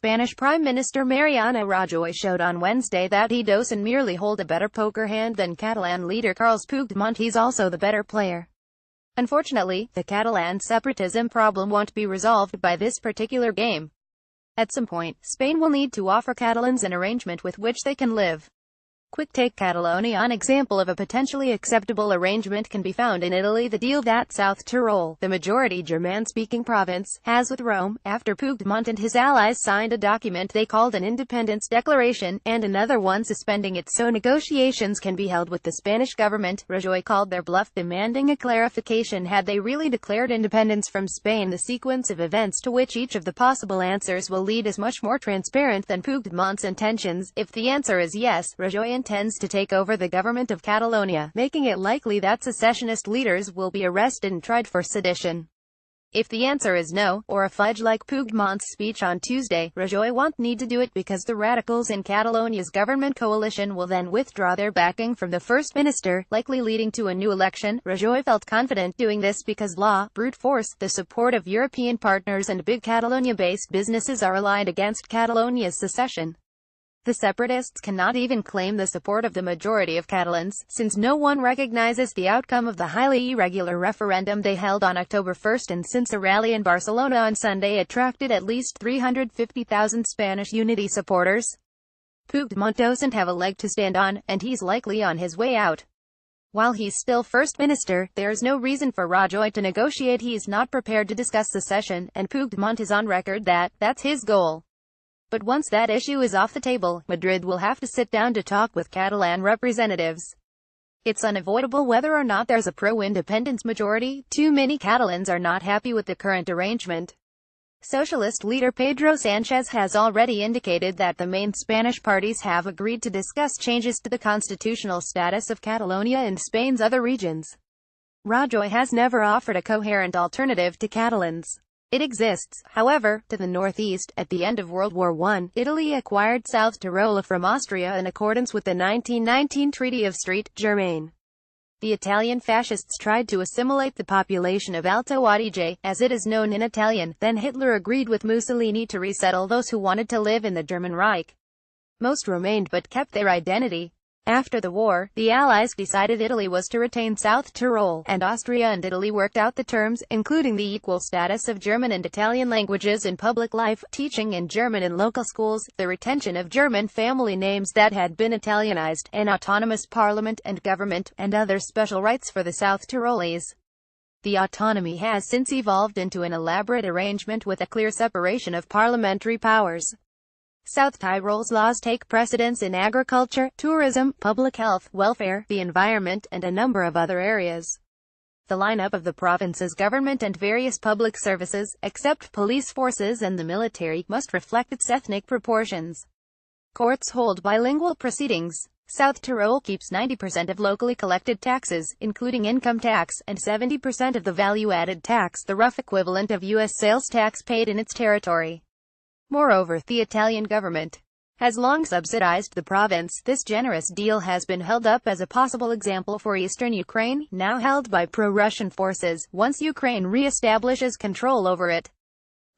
Spanish Prime Minister Mariano Rajoy showed on Wednesday that he doesn't merely hold a better poker hand than Catalan leader Carles Puigdemont, he's also the better player. Unfortunately, the Catalan separatism problem won't be resolved by this particular game. At some point, Spain will need to offer Catalans an arrangement with which they can live. Quick take Catalonia. An example of a potentially acceptable arrangement can be found in Italy, the deal that South Tyrol, the majority German-speaking province, has with Rome, after Puigdemont and his allies signed a document they called an independence declaration, and another one suspending it so negotiations can be held with the Spanish government. Rajoy called their bluff, demanding a clarification. Had they really declared independence from Spain? The sequence of events to which each of the possible answers will lead is much more transparent than Puigdemont's intentions. If the answer is yes, Rajoy intends to take over the government of Catalonia, making it likely that secessionist leaders will be arrested and tried for sedition. If the answer is no, or a fudge like Puigdemont's speech on Tuesday, Rajoy won't need to do it because the radicals in Catalonia's government coalition will then withdraw their backing from the first minister, likely leading to a new election. Rajoy felt confident doing this because law, brute force, the support of European partners and big Catalonia-based businesses are aligned against Catalonia's secession. The separatists cannot even claim the support of the majority of Catalans, since no one recognizes the outcome of the highly irregular referendum they held on October 1, and since a rally in Barcelona on Sunday attracted at least 350,000 Spanish unity supporters. Puigdemont doesn't have a leg to stand on, and he's likely on his way out. While he's still First Minister, there's no reason for Rajoy to negotiate. He's not prepared to discuss secession, and Puigdemont is on record that that's his goal. But once that issue is off the table, Madrid will have to sit down to talk with Catalan representatives. It's unavoidable whether or not there's a pro-independence majority. Too many Catalans are not happy with the current arrangement. Socialist leader Pedro Sanchez has already indicated that the main Spanish parties have agreed to discuss changes to the constitutional status of Catalonia and Spain's other regions. Rajoy has never offered a coherent alternative to Catalans. It exists, however, to the northeast. At the end of World War I, Italy acquired South Tyrol from Austria in accordance with the 1919 Treaty of Saint-Germain. The Italian fascists tried to assimilate the population of Alto Adige, as it is known in Italian. Then Hitler agreed with Mussolini to resettle those who wanted to live in the German Reich. Most remained but kept their identity. After the war, the Allies decided Italy was to retain South Tyrol, and Austria and Italy worked out the terms, including the equal status of German and Italian languages in public life, teaching in German in local schools, the retention of German family names that had been Italianized, an autonomous parliament and government, and other special rights for the South Tyrolese. The autonomy has since evolved into an elaborate arrangement with a clear separation of parliamentary powers. South Tyrol's laws take precedence in agriculture, tourism, public health, welfare, the environment, and a number of other areas. The lineup of the province's government and various public services, except police forces and the military, must reflect its ethnic proportions. Courts hold bilingual proceedings. South Tyrol keeps 90% of locally collected taxes, including income tax, and 70% of the value-added tax, the rough equivalent of U.S. sales tax paid in its territory. Moreover, the Italian government has long subsidized the province. This generous deal has been held up as a possible example for eastern Ukraine, now held by pro-Russian forces, once Ukraine re-establishes control over it.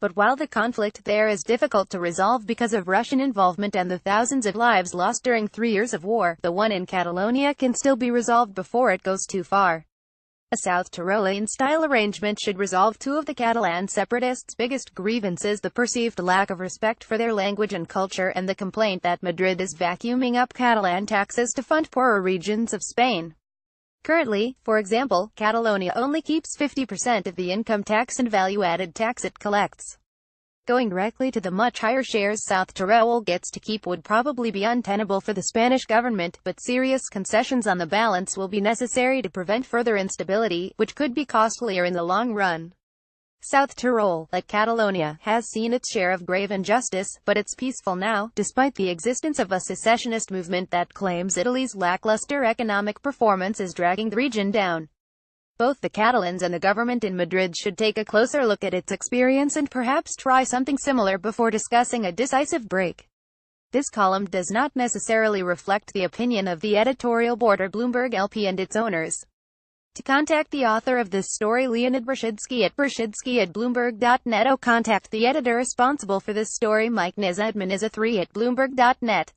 But while the conflict there is difficult to resolve because of Russian involvement and the thousands of lives lost during 3 years of war, the one in Catalonia can still be resolved before it goes too far. A South Tyrolean-style arrangement should resolve two of the Catalan separatists' biggest grievances: the perceived lack of respect for their language and culture, and the complaint that Madrid is vacuuming up Catalan taxes to fund poorer regions of Spain. Currently, for example, Catalonia only keeps 50% of the income tax and value-added tax it collects. Going directly to the much higher shares South Tyrol gets to keep would probably be untenable for the Spanish government, but serious concessions on the balance will be necessary to prevent further instability, which could be costlier in the long run. South Tyrol, like Catalonia, has seen its share of grave injustice, but it's peaceful now, despite the existence of a secessionist movement that claims Italy's lackluster economic performance is dragging the region down. Both the Catalans and the government in Madrid should take a closer look at its experience and perhaps try something similar before discussing a decisive break. This column does not necessarily reflect the opinion of the editorial board or Bloomberg LP and its owners. To contact the author of this story, Leonid Brzezinski at Bloomberg.net, or contact the editor responsible for this story, Mike Niz, admin is a3 at Bloomberg.net.